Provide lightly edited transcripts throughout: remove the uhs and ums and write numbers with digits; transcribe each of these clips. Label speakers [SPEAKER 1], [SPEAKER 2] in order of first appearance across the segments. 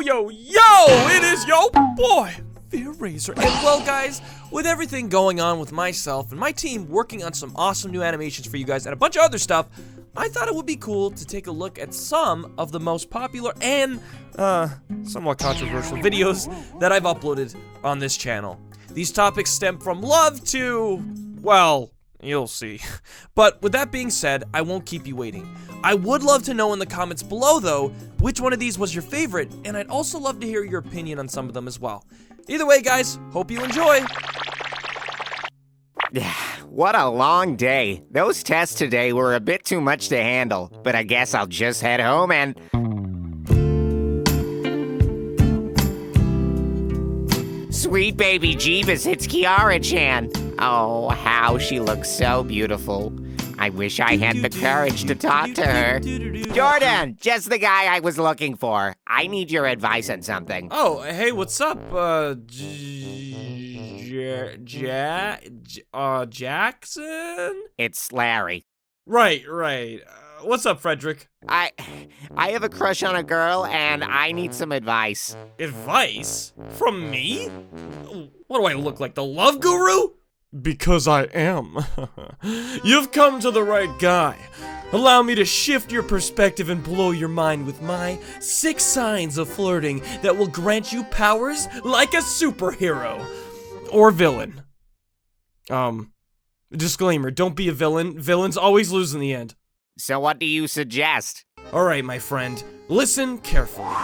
[SPEAKER 1] Yo, it is yo boy, TheFearRaiser. And well, guys, with everything going on with myself and my team working on some awesome new animations for you guys and a bunch of other stuff, I thought it would be cool to take a look at some of the most popular and, somewhat controversial videos that I've uploaded on this channel. These topics stem from love to, well, you'll see. But with that being said, I won't keep you waiting. I would love to know in the comments below, though, which one of these was your favorite, and I'd also love to hear your opinion on some of them as well. Either way, guys, hope you enjoy.
[SPEAKER 2] What a long day. Those tests today were a bit too much to handle, but I guess I'll just head home and... Sweet baby Jeebus, it's Kiara-chan. Oh, how she looks so beautiful. I wish I had the courage to talk to her. Jordan, just the guy I was looking for. I need your advice on something.
[SPEAKER 1] Oh, hey, what's up, Jackson?
[SPEAKER 2] It's Larry.
[SPEAKER 1] Right. What's up, Frederick?
[SPEAKER 2] I have a crush on a girl, and I need some advice.
[SPEAKER 1] Advice? From me? What do I look like, the love guru? Because I am. You've come to the right guy. Allow me to shift your perspective and blow your mind with my 6 signs of flirting that will grant you powers like a superhero. Or villain. Disclaimer, don't be a villain. Villains always lose in the end.
[SPEAKER 2] So what do you suggest?
[SPEAKER 1] Alright, my friend, listen carefully.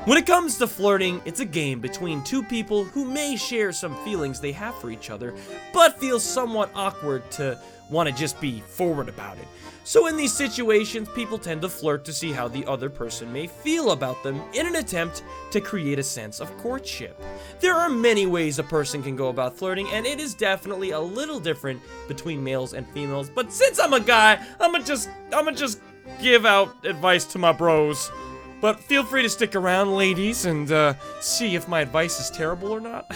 [SPEAKER 1] When it comes to flirting, it's a game between two people who may share some feelings they have for each other, but feel somewhat awkward to want to just be forward about it. So in these situations, people tend to flirt to see how the other person may feel about them in an attempt to create a sense of courtship. There are many ways a person can go about flirting, and it is definitely a little different between males and females, but since I'm a guy, I'ma just give out advice to my bros. But feel free to stick around, ladies, and see if my advice is terrible or not.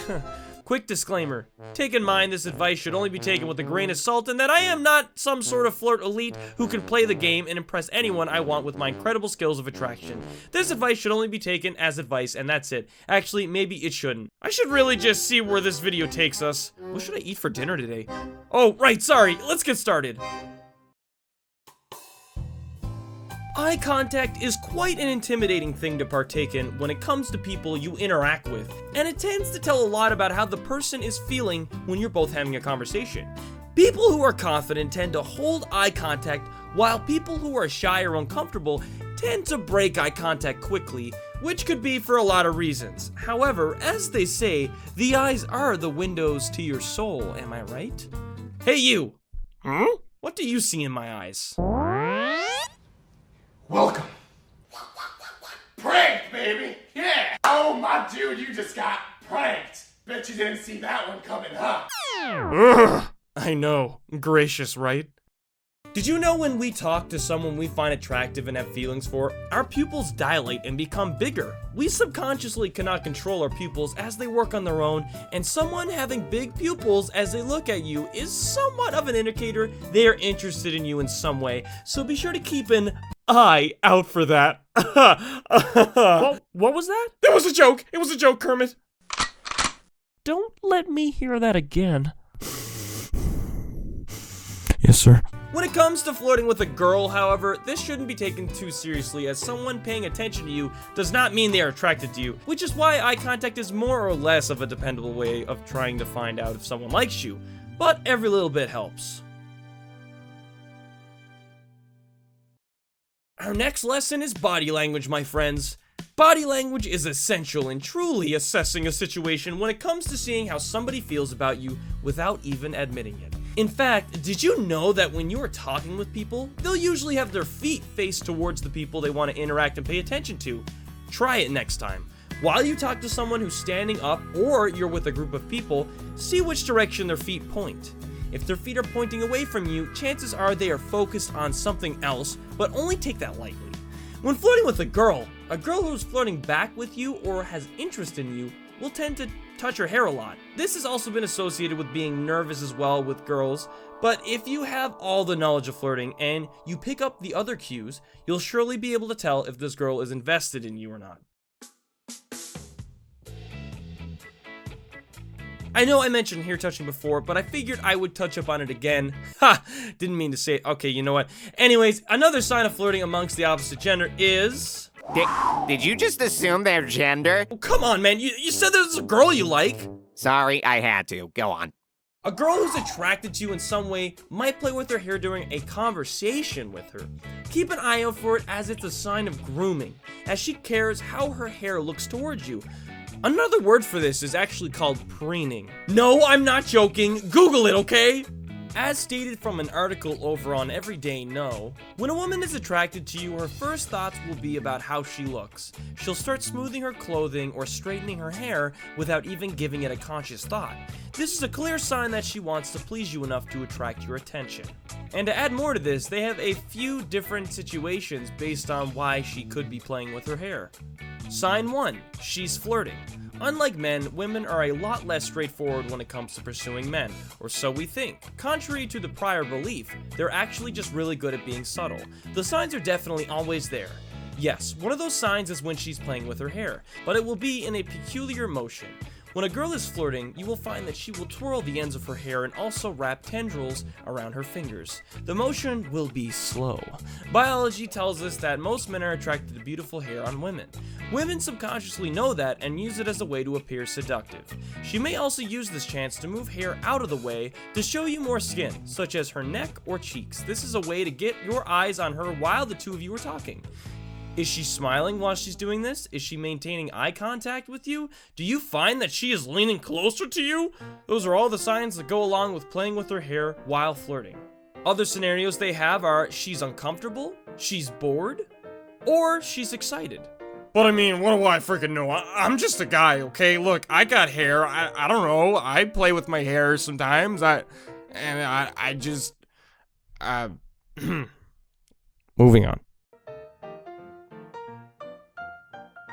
[SPEAKER 1] Quick disclaimer, take in mind this advice should only be taken with a grain of salt, and that I am not some sort of flirt elite who can play the game and impress anyone I want with my incredible skills of attraction. This advice should only be taken as advice, and that's it. Actually, maybe it shouldn't. I should really just see where this video takes us. What should I eat for dinner today? Oh, right, sorry, let's get started. Eye contact is quite an intimidating thing to partake in when it comes to people you interact with, and it tends to tell a lot about how the person is feeling when you're both having a conversation. People who are confident tend to hold eye contact, while people who are shy or uncomfortable tend to break eye contact quickly, which could be for a lot of reasons. However, as they say, the eyes are the windows to your soul, am I right? Hey you! What do you see in my eyes?
[SPEAKER 3] Welcome. Pranked, baby! Yeah! Oh, my dude, you just got pranked! Bet you didn't see that one coming, huh?
[SPEAKER 1] Ugh, I know. Gracious, right? Did you know when we talk to someone we find attractive and have feelings for, our pupils dilate and become bigger? We subconsciously cannot control our pupils as they work on their own, and someone having big pupils as they look at you is somewhat of an indicator they are interested in you in some way, so be sure to keep an eye out for that. What was that? That was a joke! It was a joke, Kermit! Don't let me hear that again. Yes, sir. When it comes to flirting with a girl, however, this shouldn't be taken too seriously, as someone paying attention to you does not mean they are attracted to you, which is why eye contact is more or less of a dependable way of trying to find out if someone likes you, but every little bit helps. Our next lesson is body language, my friends. Body language is essential in truly assessing a situation when it comes to seeing how somebody feels about you without even admitting it. In fact, did you know that when you are talking with people, they'll usually have their feet faced towards the people they want to interact and pay attention to? Try it next time. While you talk to someone who's standing up or you're with a group of people, see which direction their feet point. If their feet are pointing away from you, chances are they are focused on something else, but only take that lightly. When flirting with a girl who's flirting back with you or has interest in you will tend to touch her hair a lot. This has also been associated with being nervous as well with girls, but if you have all the knowledge of flirting and you pick up the other cues, you'll surely be able to tell if this girl is invested in you or not. I know I mentioned hair touching before, but I figured I would touch up on it again. Ha! Didn't mean to say it. Okay, you know what? Anyways, another sign of flirting amongst the opposite gender is...
[SPEAKER 2] Did you just assume their gender?
[SPEAKER 1] Oh, come on, man. You said there's a girl you like.
[SPEAKER 2] Sorry, I had to. Go on.
[SPEAKER 1] A girl who's attracted to you in some way might play with her hair during a conversation with her. Keep an eye out for it, as it's a sign of grooming, as she cares how her hair looks towards you. Another word for this is actually called preening. No, I'm not joking. Google it, okay? As stated from an article over on Everyday No, when a woman is attracted to you, her first thoughts will be about how she looks. She'll start smoothing her clothing or straightening her hair without even giving it a conscious thought. This is a clear sign that she wants to please you enough to attract your attention. And to add more to this, they have a few different situations based on why she could be playing with her hair. Sign 1. She's flirting. Unlike men, women are a lot less straightforward when it comes to pursuing men, or so we think. Contrary to the prior belief, they're actually just really good at being subtle. The signs are definitely always there. Yes, one of those signs is when she's playing with her hair, but it will be in a peculiar motion. When a girl is flirting, you will find that she will twirl the ends of her hair and also wrap tendrils around her fingers. The motion will be slow. Biology tells us that most men are attracted to beautiful hair on women. Women subconsciously know that and use it as a way to appear seductive. She may also use this chance to move hair out of the way to show you more skin, such as her neck or cheeks. This is a way to get your eyes on her while the two of you are talking. Is she smiling while she's doing this? Is she maintaining eye contact with you? Do you find that she is leaning closer to you? Those are all the signs that go along with playing with her hair while flirting. Other scenarios they have are she's uncomfortable, she's bored, or she's excited.
[SPEAKER 4] But I mean, what do I freaking know? I'm just a guy, okay? Look, I got hair. I don't know. I play with my hair sometimes.
[SPEAKER 1] Moving on.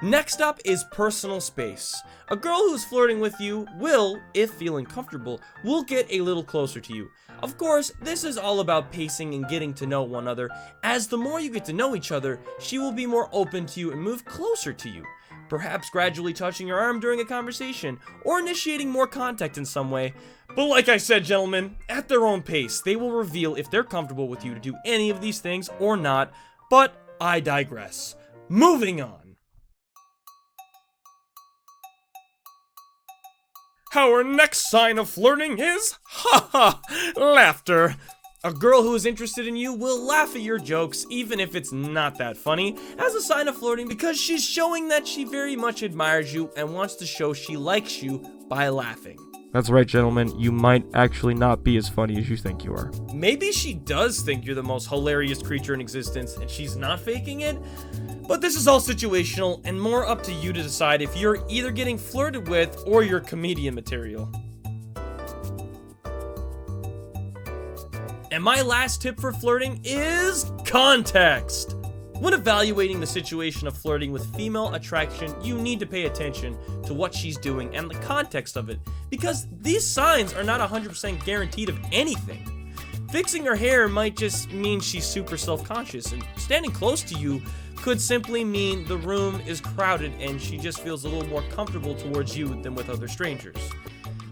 [SPEAKER 1] Next up is personal space. A girl who's flirting with you will, if feeling comfortable, will get a little closer to you. Of course, this is all about pacing and getting to know one another, as the more you get to know each other, she will be more open to you and move closer to you. Perhaps gradually touching your arm during a conversation, or initiating more contact in some way. But like I said, gentlemen, at their own pace, they will reveal if they're comfortable with you to do any of these things or not, but I digress. Moving on. Our next sign of flirting is, laughter. A girl who is interested in you will laugh at your jokes, even if it's not that funny, as a sign of flirting because she's showing that she very much admires you and wants to show she likes you by laughing.
[SPEAKER 4] That's right, gentlemen. You might actually not be as funny as you think you are.
[SPEAKER 1] Maybe she does think you're the most hilarious creature in existence and she's not faking it, but this is all situational and more up to you to decide if you're either getting flirted with or you're comedian material. And my last tip for flirting is context. When evaluating the situation of flirting with female attraction, you need to pay attention to what she's doing and the context of it, because these signs are not 100% guaranteed of anything. Fixing her hair might just mean she's super self-conscious, and standing close to you could simply mean the room is crowded and she just feels a little more comfortable towards you than with other strangers.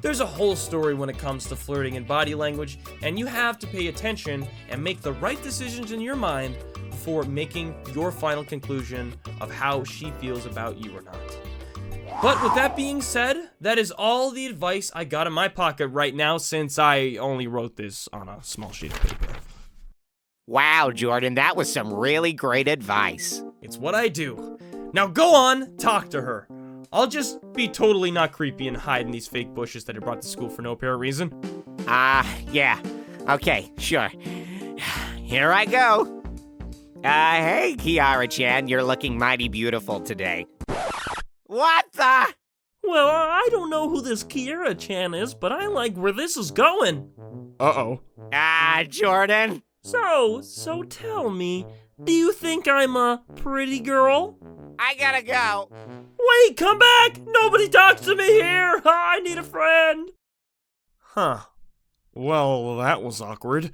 [SPEAKER 1] There's a whole story when it comes to flirting and body language, and you have to pay attention and make the right decisions in your mind before making your final conclusion of how she feels about you or not. But with that being said, that is all the advice I got in my pocket right now, since I only wrote this on a small sheet of paper.
[SPEAKER 2] Wow, Jordan, that was some really great advice.
[SPEAKER 1] It's what I do. Now go on, talk to her. I'll just be totally not creepy and hide in these fake bushes that I brought to school for no apparent reason.
[SPEAKER 2] Yeah. Okay, sure. Here I go. Hey, Kiara-chan, you're looking mighty beautiful today. What the?
[SPEAKER 1] Well, I don't know who this Kiara-chan is, but I like where this is going.
[SPEAKER 4] Uh-oh.
[SPEAKER 2] Jordan?
[SPEAKER 1] So tell me, do you think I'm a pretty girl?
[SPEAKER 2] I gotta go.
[SPEAKER 1] Wait, come back! Nobody talks to me here! I need a friend!
[SPEAKER 4] Huh. Well, that was awkward.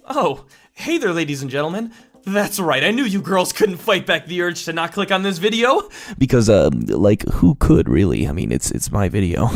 [SPEAKER 1] Oh, hey there, ladies and gentlemen. That's right, I knew you girls couldn't fight back the urge to not click on this video.
[SPEAKER 5] Because, like, who could, really? I mean, it's my video.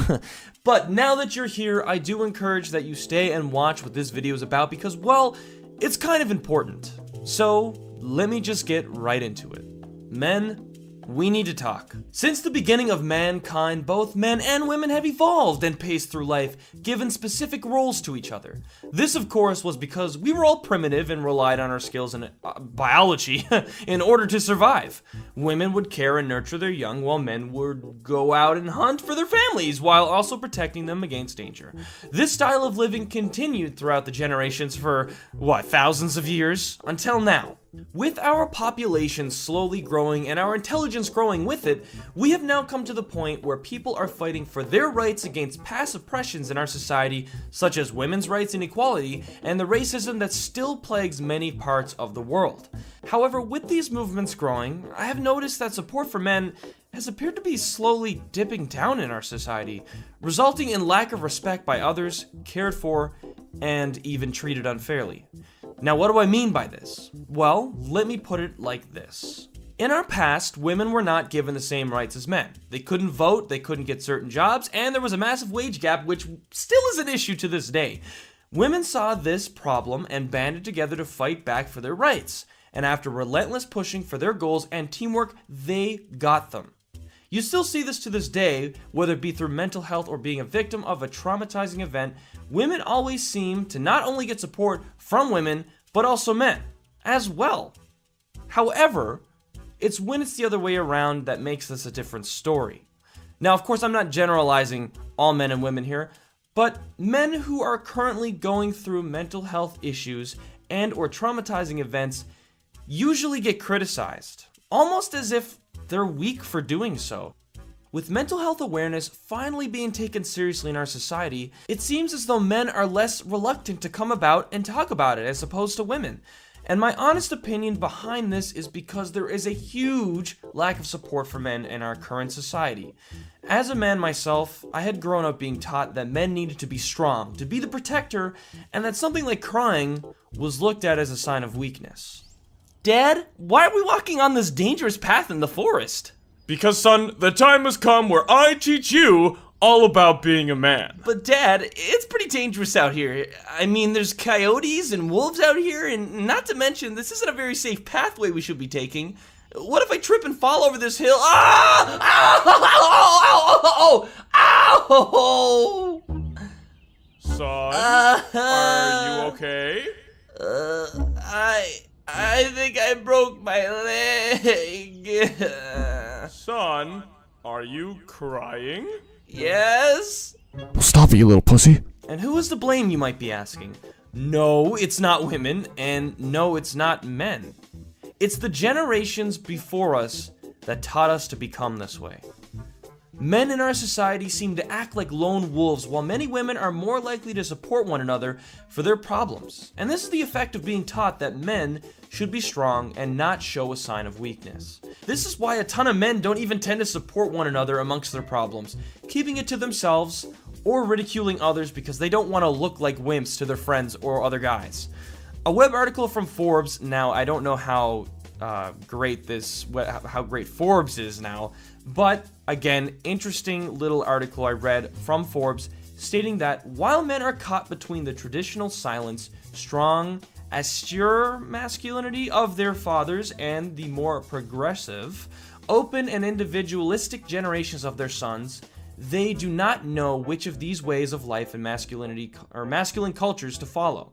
[SPEAKER 1] But now that you're here, I do encourage that you stay and watch what this video is about because, well, it's kind of important. So, let me just get right into it. Men, we need to talk. Since the beginning of mankind, both men and women have evolved and paced through life, given specific roles to each other. This, of course, was because we were all primitive and relied on our skills in biology in order to survive. Women would care and nurture their young, while men would go out and hunt for their families, while also protecting them against danger. This style of living continued throughout the generations for, thousands of years, until now. With our population slowly growing and our intelligence growing with it, we have now come to the point where people are fighting for their rights against past oppressions in our society, such as women's rights and equality, and the racism that still plagues many parts of the world. However, with these movements growing, I have noticed that support for men has appeared to be slowly dipping down in our society, resulting in lack of respect by others, cared for, and even treated unfairly. Now, what do I mean by this? Well, let me put it like this. In our past, women were not given the same rights as men. They couldn't vote, they couldn't get certain jobs, and there was a massive wage gap, which still is an issue to this day. Women saw this problem and banded together to fight back for their rights. And after relentless pushing for their goals and teamwork, they got them. You still see this to this day, whether it be through mental health or being a victim of a traumatizing event. Women always seem to not only get support from women, but also men as well. However, it's when it's the other way around that makes this a different story. Now, of course, I'm not generalizing all men and women here, but men who are currently going through mental health issues and or traumatizing events usually get criticized, almost as if they're weak for doing so. With mental health awareness finally being taken seriously in our society, it seems as though men are less reluctant to come about and talk about it as opposed to women. And my honest opinion behind this is because there is a huge lack of support for men in our current society. As a man myself, I had grown up being taught that men needed to be strong, to be the protector, and that something like crying was looked at as a sign of weakness. Dad, why are we walking on this dangerous path in the forest?
[SPEAKER 4] Because, son, the time has come where I teach you all about being a man.
[SPEAKER 1] But Dad, it's pretty dangerous out here. I mean, there's coyotes and wolves out here, and not to mention, this isn't a very safe pathway we should be taking. What if I trip and fall over this hill? Ah! Ow! Ow! Ow! Ow!
[SPEAKER 4] Son, are you okay?
[SPEAKER 1] I think I broke my leg.
[SPEAKER 4] Son, are you crying?
[SPEAKER 1] Yes?
[SPEAKER 5] Well, stop it, you little pussy.
[SPEAKER 1] And who is to blame, you might be asking? No, it's not women, and no, it's not men. It's the generations before us that taught us to become this way. Men in our society seem to act like lone wolves, while many women are more likely to support one another for their problems. And this is the effect of being taught that men should be strong and not show a sign of weakness. This is why a ton of men don't even tend to support one another amongst their problems, keeping it to themselves or ridiculing others because they don't want to look like wimps to their friends or other guys. A web article from Forbes, now I don't know how great Forbes is now, but again, interesting little article I read from Forbes stating that while men are caught between the traditional silence, strong, austere masculinity of their fathers and the more progressive, open and individualistic generations of their sons, they do not know which of these ways of life and masculinity or masculine cultures to follow.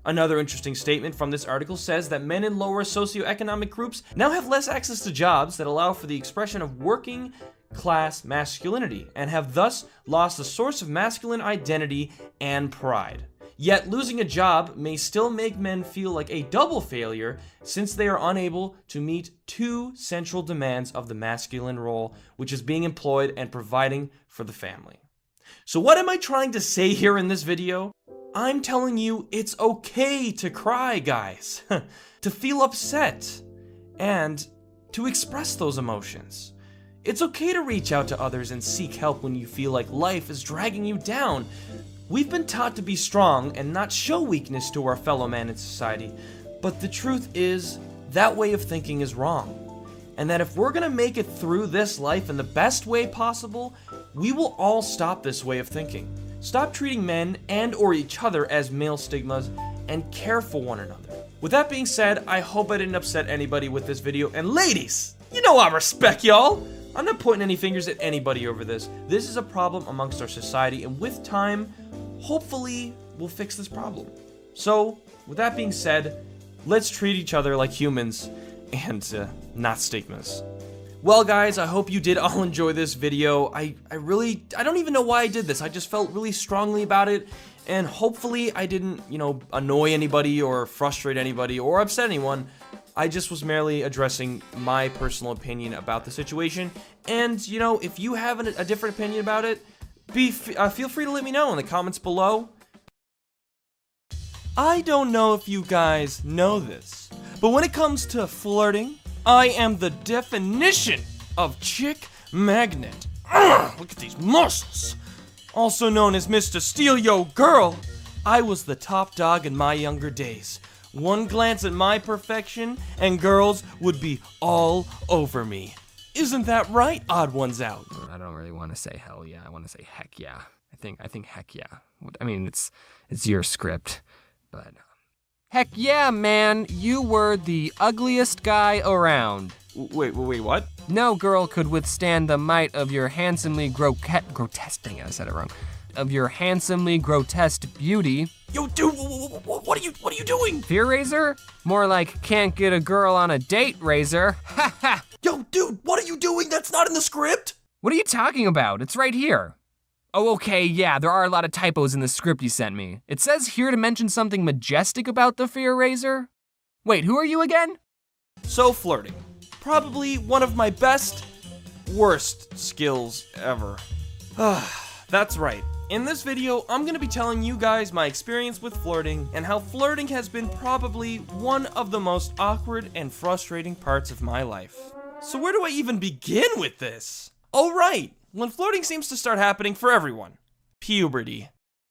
[SPEAKER 1] Another interesting statement from this article says that men in lower socioeconomic groups now have less access to jobs that allow for the expression of working class masculinity and have thus lost a source of masculine identity and pride. Yet losing a job may still make men feel like a double failure since they are unable to meet two central demands of the masculine role, which is being employed and providing for the family. So what am I trying to say here in this video? I'm telling you it's okay to cry, guys, to feel upset, and to express those emotions. It's okay to reach out to others and seek help when you feel like life is dragging you down. We've been taught to be strong and not show weakness to our fellow man in society, But the truth is, that way of thinking is wrong. And that if we're gonna make it through this life in the best way possible, we will all stop this way of thinking. Stop treating men and or each other as male stigmas and care for one another. With that being said, I hope I didn't upset anybody with this video. And ladies, you know I respect y'all. I'm not pointing any fingers at anybody over this. This is a problem amongst our society, and with time, hopefully, we'll fix this problem. So, with that being said, let's treat each other like humans and not stigmas. Well guys, I hope you did all enjoy this video. I don't even know why I did this. I just felt really strongly about it, and hopefully I didn't, annoy anybody or frustrate anybody or upset anyone. I just was merely addressing my personal opinion about the situation, and if you have a different opinion about it, feel free to let me know in the comments below. I don't know if you guys know this, but when it comes to flirting, I am the definition of chick magnet. Look at these muscles. Also known as Mr. Steal Yo Girl, I was the top dog in my younger days. One glance at my perfection, and girls would be all over me. Isn't that right, Odd Ones Out?
[SPEAKER 6] I don't really want to say hell yeah. I want to say heck yeah. I think heck yeah. I mean, it's your script, but heck yeah, man. You were the ugliest guy around.
[SPEAKER 1] Wait, what?
[SPEAKER 6] No girl could withstand the might of your handsomely grotesque. Dang it, I said it wrong. Of your handsomely grotesque beauty.
[SPEAKER 1] Yo, dude, what are you doing?
[SPEAKER 6] TheFearRaiser? More like can't get a girl on a date, Razor. Ha ha!
[SPEAKER 1] Yo, dude, what are you doing? That's not in the script.
[SPEAKER 6] What are you talking about? It's right here. Oh, okay, yeah, there are a lot of typos in the script you sent me. It says here to mention something majestic about TheFearRaiser. Wait, who are you again?
[SPEAKER 1] So, flirting. Probably one of my worst skills ever. That's right. In this video, I'm gonna be telling you guys my experience with flirting and how flirting has been probably one of the most awkward and frustrating parts of my life. So where do I even begin with this? Oh right, when flirting seems to start happening for everyone. Puberty.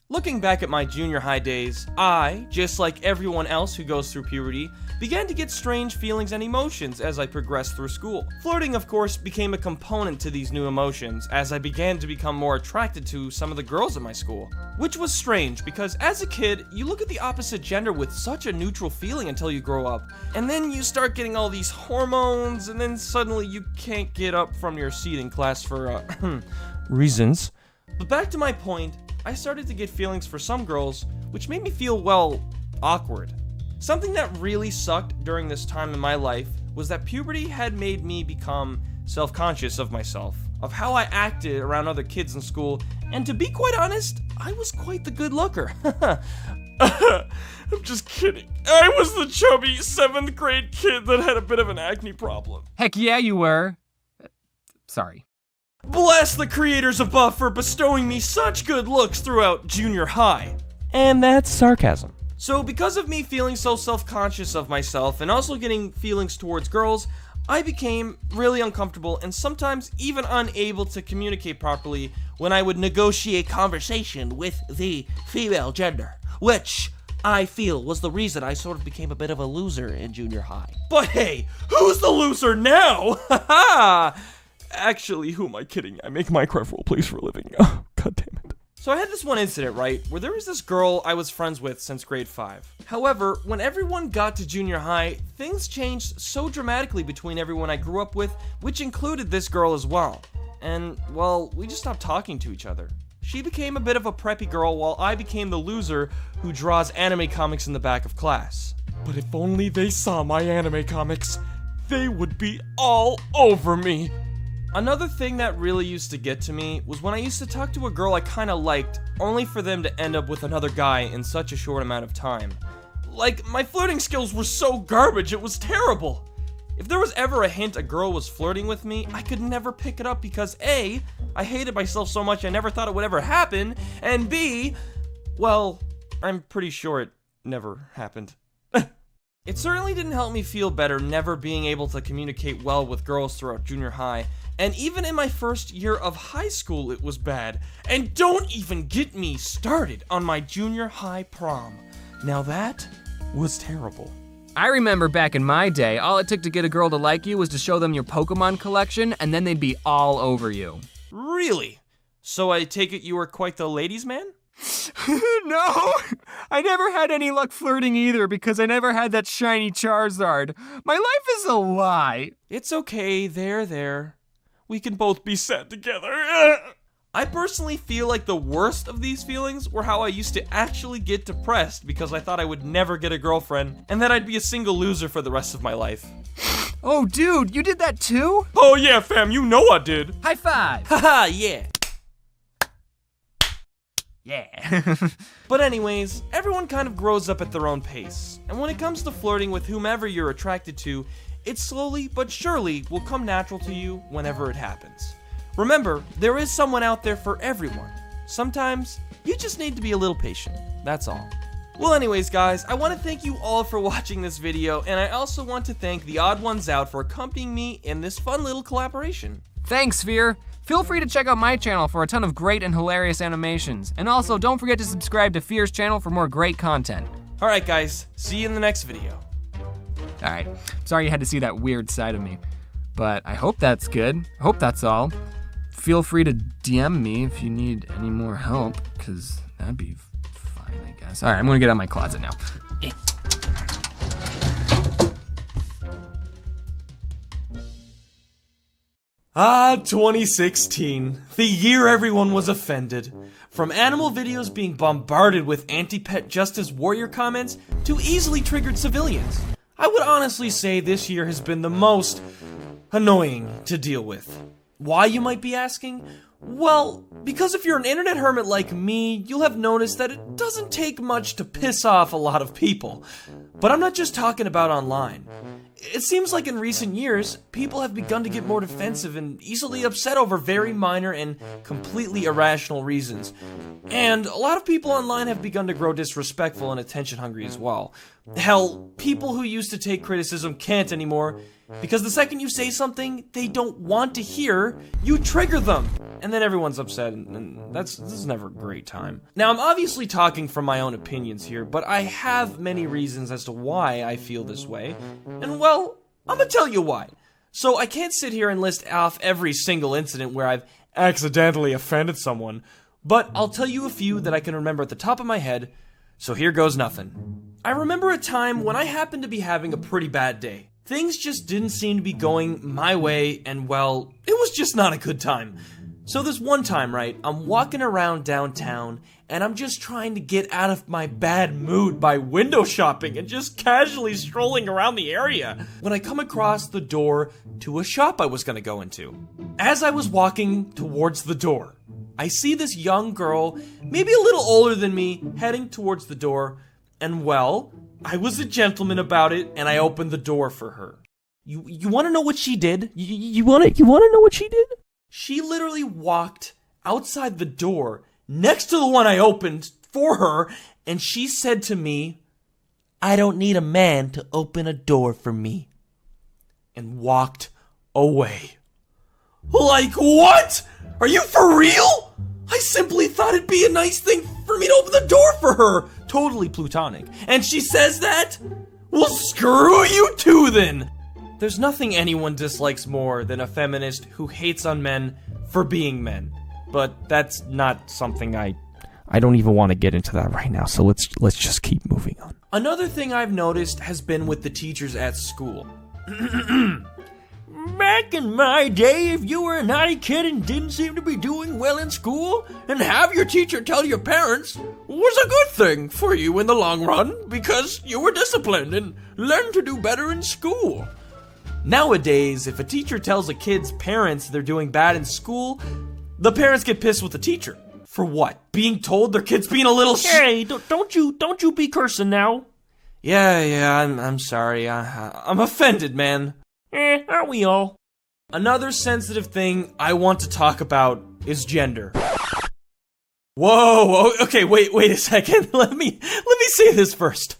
[SPEAKER 1] Looking back at my junior high days, I, just like everyone else who goes through puberty, began to get strange feelings and emotions as I progressed through school. Flirting, of course, became a component to these new emotions as I began to become more attracted to some of the girls at my school. Which was strange because as a kid, you look at the opposite gender with such a neutral feeling until you grow up. And then you start getting all these hormones, and then suddenly you can't get up from your seat in class for, reasons. But back to my point, I started to get feelings for some girls, which made me feel, well, awkward. Something that really sucked during this time in my life was that puberty had made me become self-conscious of myself, of how I acted around other kids in school, and to be quite honest, I was quite the good looker. I'm just kidding. I was the chubby 7th grade kid that had a bit of an acne problem.
[SPEAKER 6] Heck yeah, you were. Sorry.
[SPEAKER 1] Bless the creators above for bestowing me such good looks throughout junior high. And that's sarcasm. So because of me feeling so self-conscious of myself and also getting feelings towards girls, I became really uncomfortable and sometimes even unable to communicate properly when I would negotiate conversation with the female gender, which I feel was the reason I sort of became a bit of a loser in junior high. But hey, who's the loser now? Haha! Actually, who am I kidding? I make Minecraft roleplays for a living. Oh, god damn it. So I had this one incident, right, where there was this girl I was friends with since grade 5. However, when everyone got to junior high, things changed so dramatically between everyone I grew up with, which included this girl as well. And, well, we just stopped talking to each other. She became a bit of a preppy girl while I became the loser who draws anime comics in the back of class. But if only they saw my anime comics, they would be all over me. Another thing that really used to get to me was when I used to talk to a girl I kinda liked, only for them to end up with another guy in such a short amount of time. Like, my flirting skills were so garbage, it was terrible. If there was ever a hint a girl was flirting with me, I could never pick it up because A, I hated myself so much I never thought it would ever happen, and B, well, I'm pretty sure it never happened. It certainly didn't help me feel better never being able to communicate well with girls throughout junior high, and even in my first year of high school it was bad. And don't even get me started on my junior high prom. Now that was terrible.
[SPEAKER 6] I remember back in my day, all it took to get a girl to like you was to show them your Pokemon collection, and then they'd be all over you.
[SPEAKER 1] Really? So I take it you were quite the ladies' man?
[SPEAKER 6] No, I never had any luck flirting either because I never had that shiny Charizard. My life is a lie.
[SPEAKER 1] It's okay, there. We can both be sad together. I personally feel like the worst of these feelings were how I used to actually get depressed because I thought I would never get a girlfriend and that I'd be a single loser for the rest of my life.
[SPEAKER 6] Oh, dude, you did that too?
[SPEAKER 1] Oh yeah, fam, you know I did.
[SPEAKER 6] High five.
[SPEAKER 1] Haha, yeah.
[SPEAKER 6] Yeah.
[SPEAKER 1] But anyways, everyone kind of grows up at their own pace. And when it comes to flirting with whomever you're attracted to, it slowly but surely will come natural to you whenever it happens. Remember, there is someone out there for everyone. Sometimes, you just need to be a little patient. That's all. Well anyways guys, I want to thank you all for watching this video, and I also want to thank the Odd Ones Out for accompanying me in this fun little collaboration.
[SPEAKER 6] Thanks, Fear. Feel free to check out my channel for a ton of great and hilarious animations. And also, don't forget to subscribe to Fear's channel for more great content.
[SPEAKER 1] Alright guys, see you in the next video.
[SPEAKER 6] Alright, sorry you had to see that weird side of me. But I hope that's good. I hope that's all. Feel free to DM me if you need any more help, because that'd be fine, I guess. Alright, I'm gonna get out of my closet now.
[SPEAKER 1] 2016, the year everyone was offended. From animal videos being bombarded with anti-pet justice warrior comments to easily triggered civilians. I would honestly say this year has been the most annoying to deal with. Why, you might be asking? Well, because if you're an internet hermit like me, you'll have noticed that it doesn't take much to piss off a lot of people. But I'm not just talking about online. It seems like in recent years, people have begun to get more defensive and easily upset over very minor and completely irrational reasons. And a lot of people online have begun to grow disrespectful and attention hungry as well. Hell, people who used to take criticism can't anymore, because the second you say something they don't want to hear, you trigger them. And then everyone's upset, and this is never a great time. Now, I'm obviously talking from my own opinions here, but I have many reasons as to why I feel this way. And well, I'm gonna tell you why. So I can't sit here and list off every single incident where I've accidentally offended someone, but I'll tell you a few that I can remember at the top of my head, so here goes nothing. I remember a time when I happened to be having a pretty bad day. Things just didn't seem to be going my way, and well, it was just not a good time. So this one time, right, I'm walking around downtown, and I'm just trying to get out of my bad mood by window shopping and just casually strolling around the area, when I come across the door to a shop I was gonna go into. As I was walking towards the door, I see this young girl, maybe a little older than me, heading towards the door, and well, I was a gentleman about it, and I opened the door for her. You want to know what she did? You want to know what she did? She literally walked outside the door next to the one I opened for her, and she said to me, "I don't need a man to open a door for me," and walked away. Like, what? Are you for real? I simply thought it'd be a nice thing for me to open the door for her. Totally plutonic. And she says that? Well, screw you too then. There's nothing anyone dislikes more than a feminist who hates on men for being men. But that's not something I don't even want to get into that right now, so let's just keep moving on. Another thing I've noticed has been with the teachers at school. Back in my day, if you were a naughty kid and didn't seem to be doing well in school, and have your teacher tell your parents was a good thing for you in the long run because you were disciplined and learned to do better in school. Nowadays, if a teacher tells a kid's parents they're doing bad in school, the parents get pissed with the teacher. For what? Being told their kid's being a little Hey, don't you be cursing now. Yeah, I'm sorry. I'm offended, man. Aren't we all? Another sensitive thing I want to talk about is gender. Whoa, okay, wait a second. Let me say this first.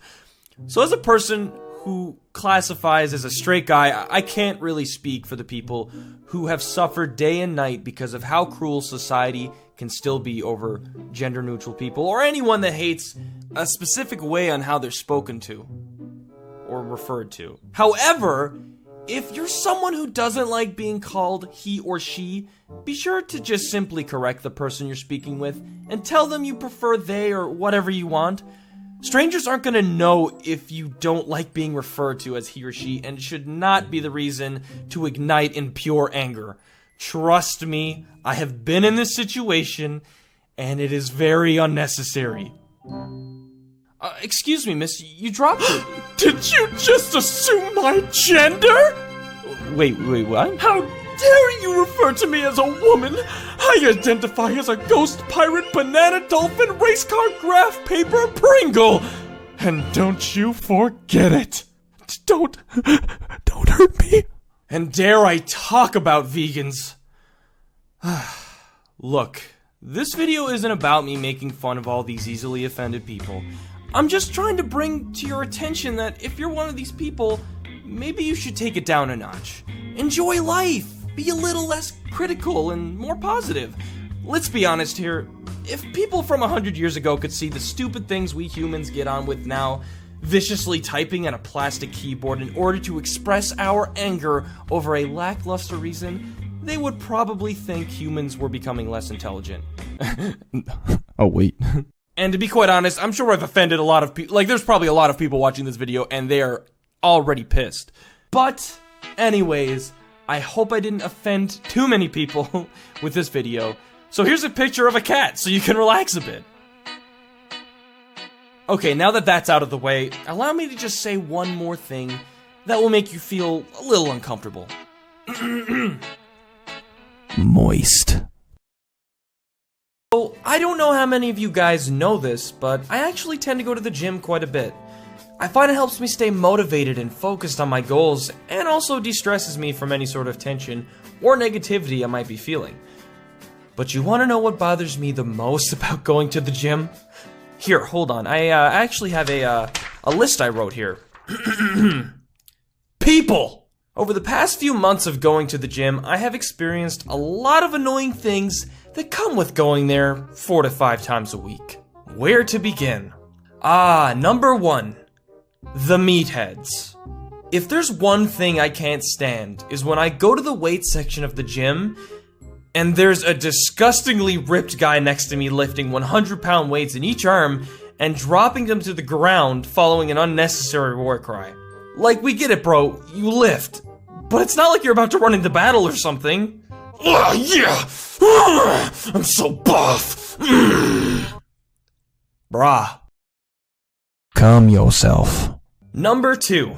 [SPEAKER 1] So as a person who classifies as a straight guy, I can't really speak for the people who have suffered day and night because of how cruel society can still be over gender-neutral people, or anyone that hates a specific way on how they're spoken to, or referred to. However, if you're someone who doesn't like being called he or she, be sure to just simply correct the person you're speaking with and tell them you prefer they or whatever you want. Strangers aren't gonna know if you don't like being referred to as he or she, and it should not be the reason to ignite in pure anger. Trust me, I have been in this situation, and it is very unnecessary. Excuse me, miss, you dropped it.
[SPEAKER 4] Did you just assume my gender?
[SPEAKER 1] Wait, what?
[SPEAKER 4] How dare you refer to me as a woman? I identify as a ghost pirate, banana dolphin, race car, graph paper, Pringle. And don't you forget it. Don't hurt me.
[SPEAKER 1] And dare I talk about vegans? Look, this video isn't about me making fun of all these easily offended people. I'm just trying to bring to your attention that if you're one of these people, maybe you should take it down a notch. Enjoy life. Be a little less critical and more positive. Let's be honest here. If people from 100 years ago could see the stupid things we humans get on with now, viciously typing on a plastic keyboard in order to express our anger over a lackluster reason, they would probably think humans were becoming less intelligent.
[SPEAKER 5] Oh, wait.
[SPEAKER 1] And to be quite honest, I'm sure I've offended a lot of people. Like, there's probably a lot of people watching this video, and they're already pissed. But, anyways, I hope I didn't offend too many people with this video. So here's a picture of a cat, so you can relax a bit. Okay, now that that's out of the way, allow me to just say one more thing that will make you feel a little uncomfortable.
[SPEAKER 5] Moist.
[SPEAKER 1] So, I don't know how many of you guys know this, but I actually tend to go to the gym quite a bit. I find it helps me stay motivated and focused on my goals, and also de-stresses me from any sort of tension or negativity I might be feeling. But you want to know what bothers me the most about going to the gym? Here, hold on. I actually have a list I wrote here. People! Over the past few months of going to the gym, I have experienced a lot of annoying things that come with going there 4 to 5 times a week. Where to begin? Number 1. The meatheads. If there's one thing I can't stand, is when I go to the weight section of the gym, and there's a disgustingly ripped guy next to me lifting 100-pound weights in each arm and dropping them to the ground following an unnecessary war cry. Like, we get it, bro, you lift, but it's not like you're about to run into battle or something. Yeah! I'm so buff! Brah.
[SPEAKER 5] Calm yourself.
[SPEAKER 1] Number 2.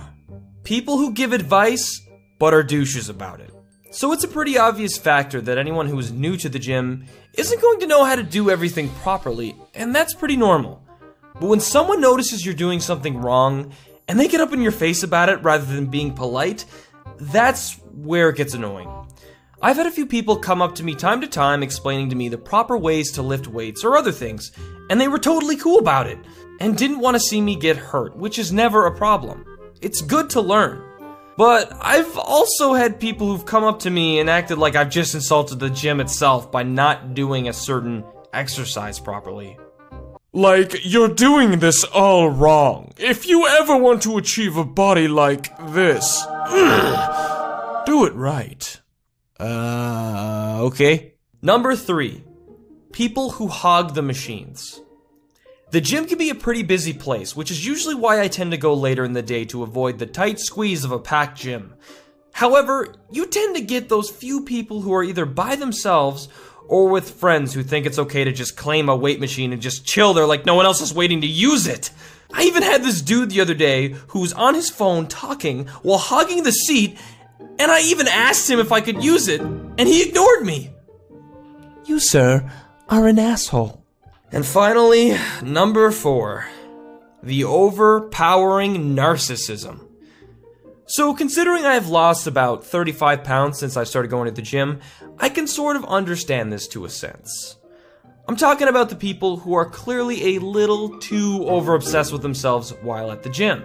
[SPEAKER 1] People who give advice, but are douches about it. So it's a pretty obvious factor that anyone who is new to the gym isn't going to know how to do everything properly, and that's pretty normal. But when someone notices you're doing something wrong, and they get up in your face about it rather than being polite, that's where it gets annoying. I've had a few people come up to me time to time explaining to me the proper ways to lift weights or other things, and they were totally cool about it, and didn't want to see me get hurt, which is never a problem. It's good to learn. But I've also had people who've come up to me and acted like I've just insulted the gym itself by not doing a certain exercise properly.
[SPEAKER 4] Like, you're doing this all wrong. If you ever want to achieve a body like this, do it right.
[SPEAKER 1] Okay. Number 3. People who hog the machines. The gym can be a pretty busy place, which is usually why I tend to go later in the day to avoid the tight squeeze of a packed gym. However, you tend to get those few people who are either by themselves or with friends who think it's okay to just claim a weight machine and just chill there like no one else is waiting to use it. I even had this dude the other day who was on his phone talking while hogging the seat, and I even asked him if I could use it, and he ignored me.
[SPEAKER 5] You, sir, are an asshole.
[SPEAKER 1] And finally, number 4. The overpowering narcissism. So considering I have lost about 35 pounds since I started going to the gym, I can sort of understand this to a sense. I'm talking about the people who are clearly a little too over-obsessed with themselves while at the gym.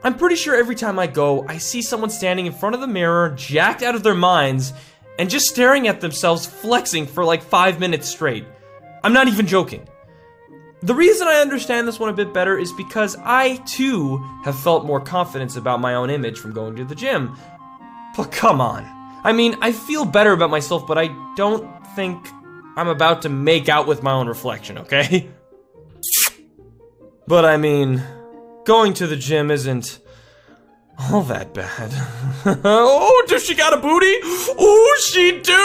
[SPEAKER 1] I'm pretty sure every time I go, I see someone standing in front of the mirror, jacked out of their minds, and just staring at themselves flexing for like 5 minutes straight. I'm not even joking. The reason I understand this one a bit better is because I, too, have felt more confidence about my own image from going to the gym. But come on. I mean, I feel better about myself, but I don't think I'm about to make out with my own reflection, okay? But I mean, going to the gym isn't all that bad. Oh, does she got a booty? Oh, she do!